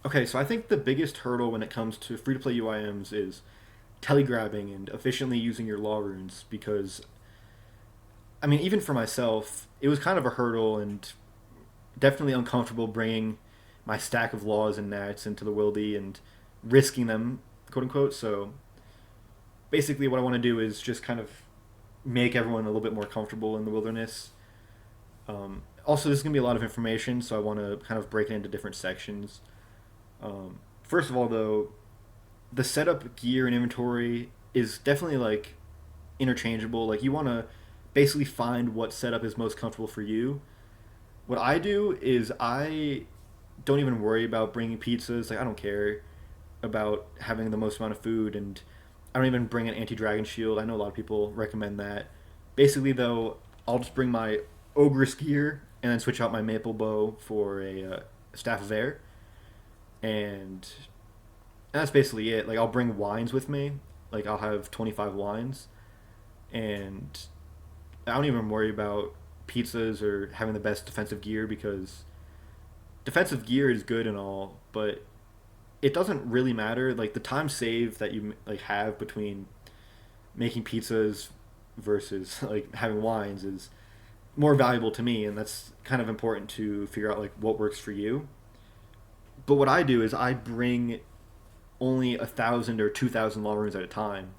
Okay, so I think the biggest hurdle when it comes to free to play UIMs is telegrabbing and efficiently using your law runes because I mean even for myself it was kind of a hurdle and definitely uncomfortable bringing my stack of laws and nats into the wildy and risking them, quote unquote. So basically, what I want to do is just kind of make everyone a little bit more comfortable in the wilderness. Also, this is going to be a lot of information, so I want to kind of break it into different sections. First of all, though, the setup gear and inventory is definitely like interchangeable. Like you want to basically find what setup is most comfortable for you. What I do is I don't even worry about bringing pizzas. Like I don't care about having the most amount of food, and I don't even bring an anti-dragon shield. I know a lot of people recommend that. Basically, though, I'll just bring my ogress gear and then switch out my maple bow for a staff of air, and that's basically it. Like I'll bring wines with me. Like I'll have 25 wines, and I don't even worry about pizzas or having the best defensive gear because defensive gear is good and all, but it doesn't really matter. Like the time save that you like have between making pizzas versus like having wines is more valuable to me, and that's kind of important to figure out like what works for you. But what I do is I bring only 1,000 or 2,000 law runes at a time,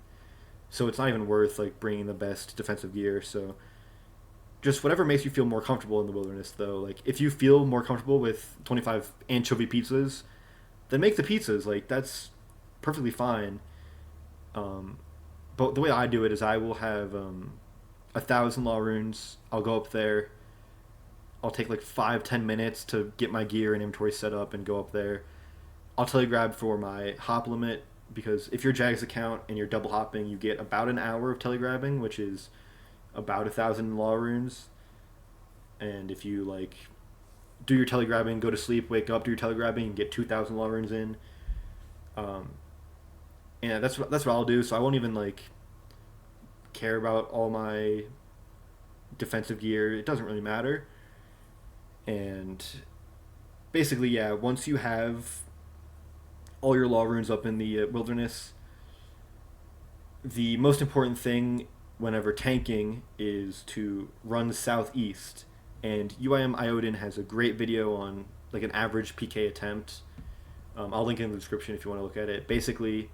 so it's not even worth like bringing the best defensive gear. So just whatever makes you feel more comfortable in the wilderness, though. Like if you feel more comfortable with 25 anchovy pizzas, then make the pizzas. Like that's perfectly fine. Um, but the way I do it is I will have 1,000 law runes. I'll go up there. I'll take like 5-10 minutes to get my gear and inventory set up and go up there. I'll telegrab for my hop limit because if you're Jag's account and you're double hopping, you get about an hour of telegrabbing, which is about 1,000 law runes. And if you like do your telegrabbing, go to sleep, wake up, do your telegrabbing, and get 2,000 law runes in. Um, and that's what I'll do. So I won't even like care about all my defensive gear. It doesn't really matter. And basically, yeah, once you have all your law runes up in the wilderness, the most important thing whenever tanking is to run southeast. And UIM Iodin has a great video on like an average PK attempt. I'll link it in the description if you want to look at it. Basically,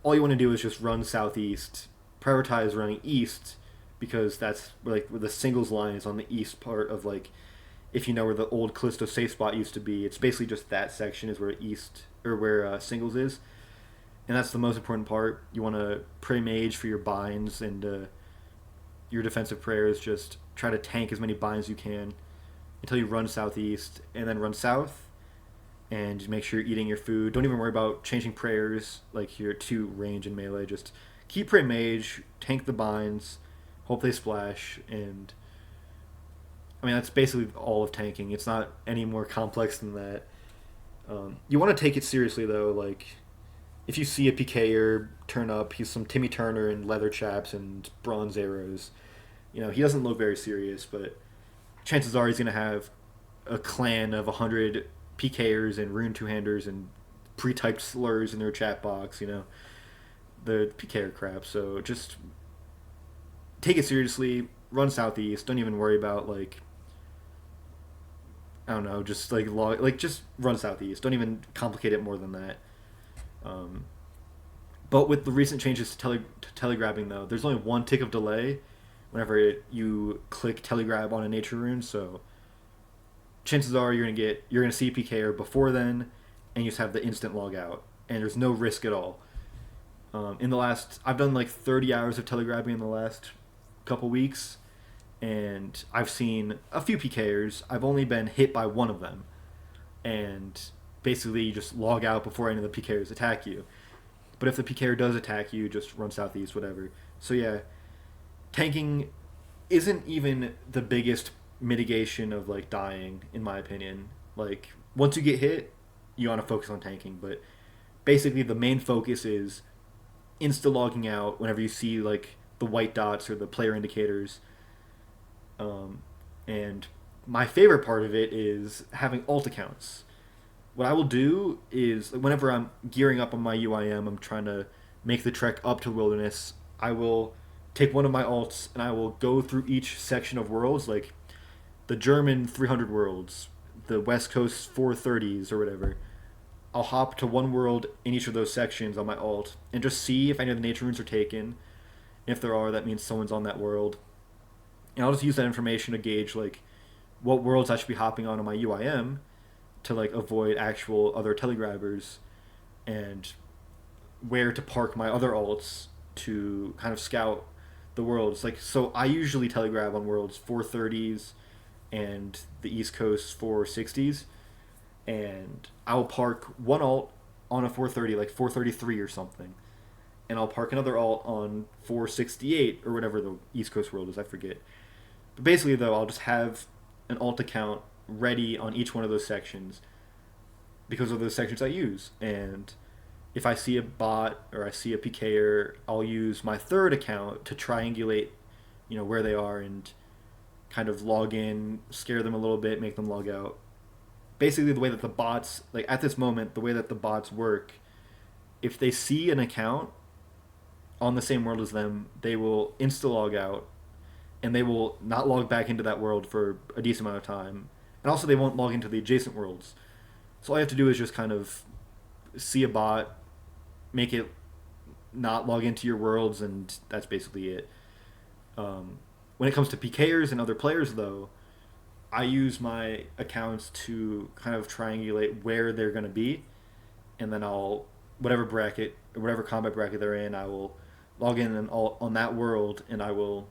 all you want to do is just run southeast. Prioritize running east because that's where the singles line is on the east part of like if you know where the old Callisto safe spot used to be. It's basically just that section is where east or where singles is, and that's the most important part. You want to pray mage for your binds and your defensive prayers. Just try to tank as many binds as you can until you run southeast and then run south and make sure you're eating your food. Don't even worry about changing prayers like your two range and melee. Just keep pray mage, tank the binds, hope they splash, and I mean that's basically all of tanking. It's not any more complex than that. You want to take it seriously though. Like if you see a PKer turn up, he's some Timmy Turner and leather chaps and bronze arrows. He doesn't look very serious, but chances are he's gonna have a clan of 100 PKers and rune two handers and pre-typed slurs in their chat box. The PKer crap. So just take it seriously. Run southeast. Don't even worry about like I don't know, just just run southeast. Don't even complicate it more than that. Um, but with the recent changes to telegrabbing, though, there's only one tick of delay whenever you click telegrab on a nature rune. So chances are you're gonna see PKer before then, and you just have the instant log out, and there's no risk at all. I've done like 30 hours of telegrabbing in the last couple weeks, and I've seen a few PKers. I've only been hit by one of them, and basically you just log out before any of the PKers attack you. But if the PKer does attack you, just run southeast, whatever. So yeah, tanking isn't even the biggest mitigation of like dying, in my opinion. Like once you get hit, you want to focus on tanking. But basically, the main focus is insta logging out whenever you see like the white dots or the player indicators. And my favorite part of it is having alt accounts. what I will do is like, whenever I'm gearing up on my UIM, I'm trying to make the trek up to the wilderness. I will take one of my alts and I will go through each section of worlds, like the German 300 worlds, the West Coast 430s or whatever. I'll hop to one world in each of those sections on my alt and just see if any of the nature runes are taken. If there are, that means someone's on that world. And I'll just use that information to gauge like what worlds I should be hopping on my UIM to like avoid actual other telegrabbers, and where to park my other alts to kind of scout the worlds. Like so, I usually telegrab on worlds 430s and the East Coast 460s, and I'll park one alt on a 430, like 433 or something, and I'll park another alt on 468 or whatever the East Coast world is. I forget. But basically, though, I'll just have an alt account ready on each one of those sections because of those sections I use. And if I see a bot or I see a PKer, I'll use my third account to triangulate, where they are and kind of log in, scare them a little bit, make them log out. Basically, the way that the bots, like at this moment, the way that the bots work, if they see an account on the same world as them, they will insta log out and they will not log back into that world for a decent amount of time. And also, they won't log into the adjacent worlds. So all you have to do is just kind of see a bot, make it not log into your worlds, and that's basically it. When it comes to PKers and other players, though, I use my accounts to kind of triangulate where they're going to be, and then I'll whatever bracket or whatever combat bracket they're in, I will log in and on that world, and I will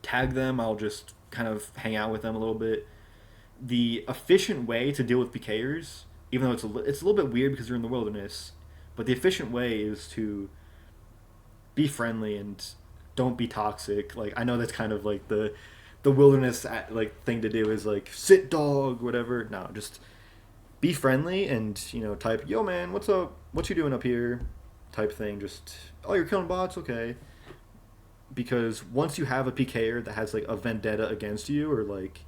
tag them. I'll just kind of hang out with them a little bit. The efficient way to deal with PKers, even though it's a little bit weird because you're in the wilderness, but the efficient way is to be friendly and don't be toxic. Like I know that's kind of like the wilderness like thing to do is like sit dog whatever. No, just be friendly and type yo man what's up, what you doing up here, type thing. Just oh you're killing bots, okay. Because once you have a PKer that has like a vendetta against you or like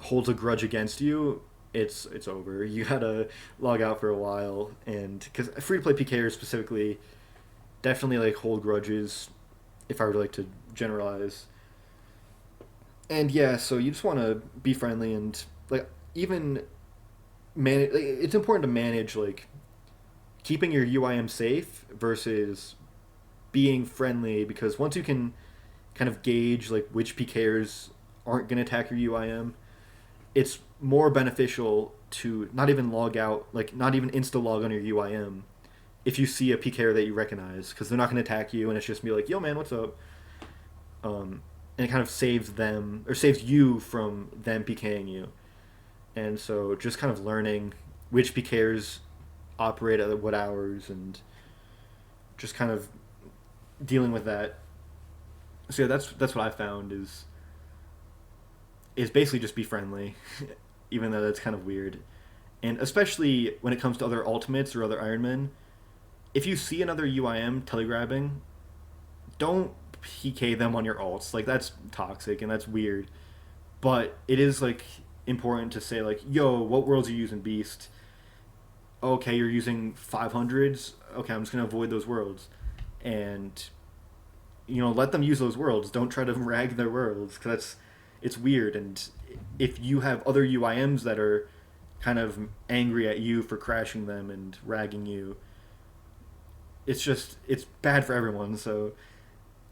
holds a grudge against you, it's over. You gotta log out for a while, and because free to play PKers specifically definitely like hold grudges. If I were to like to generalize, and yeah, so you just want to be friendly and like even manage. Like, it's important to manage like keeping your UIM safe versus being friendly, because once you can kind of gauge like which PKers aren't going to attack your UIM, it's more beneficial to not even log out, like not even insta log on your UIM if you see a PKer that you recognize, because they're not going to attack you, and it's just be like, yo man, what's up? And it kind of saves them or saves you from them PKing you. And so just kind of learning which PKers operate at what hours and just kind of dealing with that. So yeah, that's what I found is basically just be friendly, even though that's kind of weird. And especially when it comes to other ultimates or other Ironmen, if you see another UIM telegrabbing, don't PK them on your alts. Like that's toxic and that's weird. But it is like important to say like, yo, what worlds are you using Beast? Okay, you're using 500s. Okay, I'm just gonna avoid those worlds, and let them use those worlds. Don't try to rag their worlds because it's weird. And if you have other UIMs that are kind of angry at you for crashing them and ragging you, it's bad for everyone. So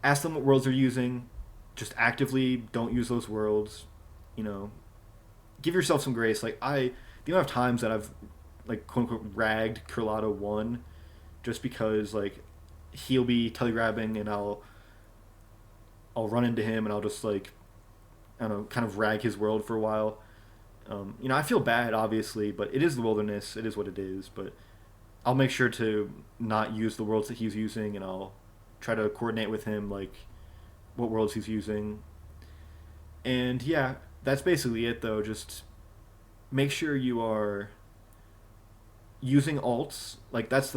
ask them what worlds they're using. Just actively don't use those worlds. Give yourself some grace. Like the amount of times that I've like quote unquote ragged Curlado 1 just because like he'll be telegrabbing and I'll run into him and I'll just like I don't know, kind of rag his world for a while. I feel bad obviously, but it is the wilderness. It is what it is. But I'll make sure to not use the worlds that he's using, and I'll try to coordinate with him like what worlds he's using. And yeah, that's basically it though. Just make sure you are using alts. Like that's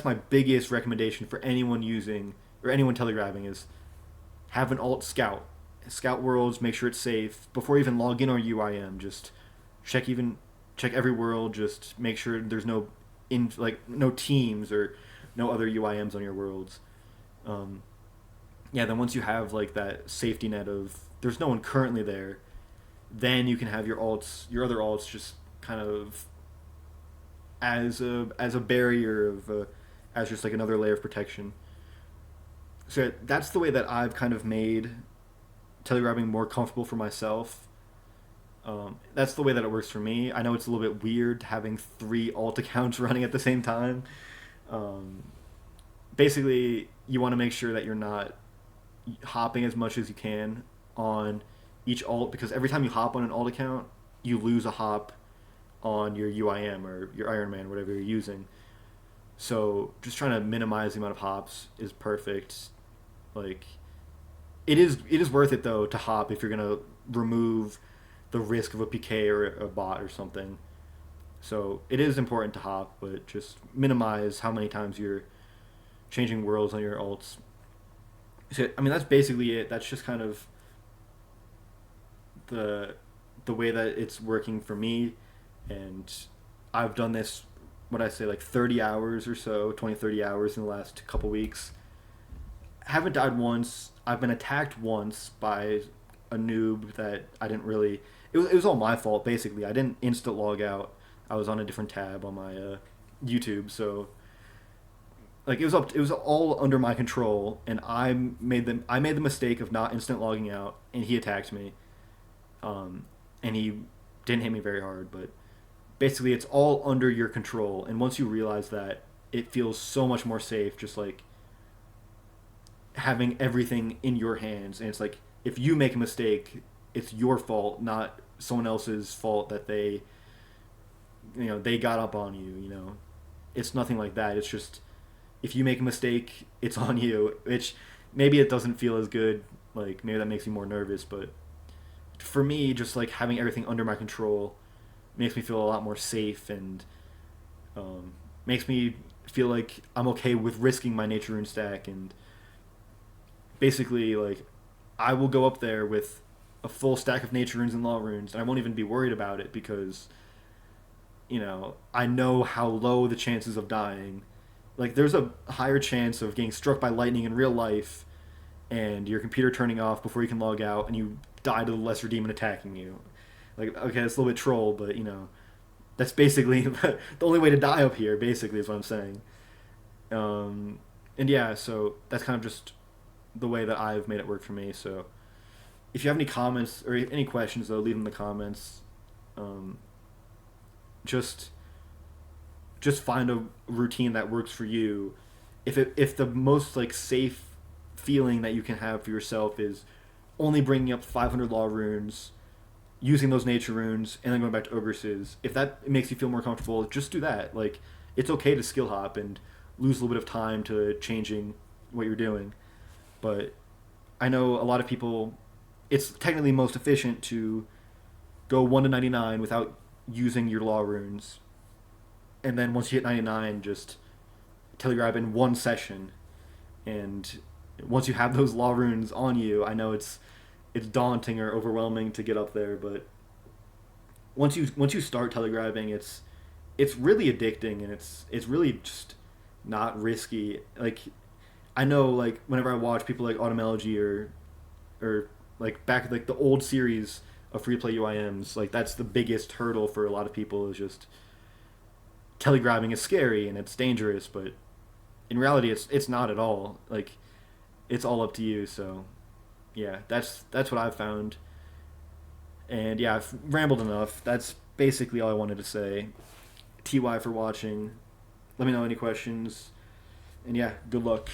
my biggest recommendation for anyone using or anyone telegrabbing is have an alt scout worlds, make sure it's safe before you even log in on UIM. Just check check every world. Just make sure there's no in like no teams or no other UIMs on your worlds. Um, yeah, then once you have like that safety net of there's no one currently there, then you can have your other alts, just kind of as a barrier of as just like another layer of protection. So that's the way that I've kind of made telegramming more comfortable for myself. That's the way that it works for me. I know it's a little bit weird having three alt accounts running at the same time. Um, Basically, you want to make sure that you're not hopping as much as you can on each alt, because every time you hop on an alt account, you lose a hop on your UIM or your Iron Man, whatever you're using. So just trying to minimize the amount of hops is perfect. Like it is worth it though to hop if you're gonna remove the risk of a PK or a bot or something. So it is important to hop, but just minimize how many times you're changing worlds on your alts. So, I mean, that's basically it. That's just kind of the the way that it's working for me, and I've done this. What I say, like 30 hours or so, 20, 30 hours in the last couple weeks. Haven't died once. I've been attacked once by a noob that I didn't really. It was all my fault basically. I didn't instant log out. I was on a different tab on my YouTube, so like it was all under my control, and I made the mistake of not instant logging out, and he attacked me, and he didn't hit me very hard, but basically it's all under your control, and once you realize that, it feels so much more safe, just like having everything in your hands, and it's like if you make a mistake, it's your fault, not someone else's fault that they got up on you. It's nothing like that. It's just if you make a mistake, it's on you. Which maybe it doesn't feel as good. Like maybe that makes me more nervous, but for me, just like having everything under my control makes me feel a lot more safe, and makes me feel like I'm okay with risking my nature rune stack. And basically, like I will go up there with a full stack of nature runes and law runes, and I won't even be worried about it because I know how low the chances of dying. Like there's a higher chance of getting struck by lightning in real life and your computer turning off before you can log out and you die to the lesser demon attacking you. Like okay, that's a little bit troll, but that's basically the only way to die up here. Basically, is what I'm saying. And yeah, so that's kind of just the way that I've made it work for me. So if you have any comments or any questions, though, leave them in the comments. Um, just just find a routine that works for you. If the most like safe feeling that you can have for yourself is only bringing up 500 law runes, using those nature runes, and then going back to ogresses, if that makes you feel more comfortable, just do that. Like it's okay to skill hop and lose a little bit of time to changing what you're doing, but I know a lot of people. It's technically most efficient to go 1 to 99 without using your law runes, and then once you hit 99, just telegrab in one session. And once you have those law runes on you, I know it's daunting or overwhelming to get up there, but once you start telegrabbing, it's really addicting, and it's really just not risky. Like I know, like whenever I watch people like Automelogy or like back like the old series of free to play UIMs, like that's the biggest hurdle for a lot of people, is just telegrabbing is scary and it's dangerous, but in reality it's not at all. Like it's all up to you. So yeah, that's what I've found. And yeah, I've rambled enough. That's basically all I wanted to say. TY for watching. Let me know any questions. And yeah, good luck.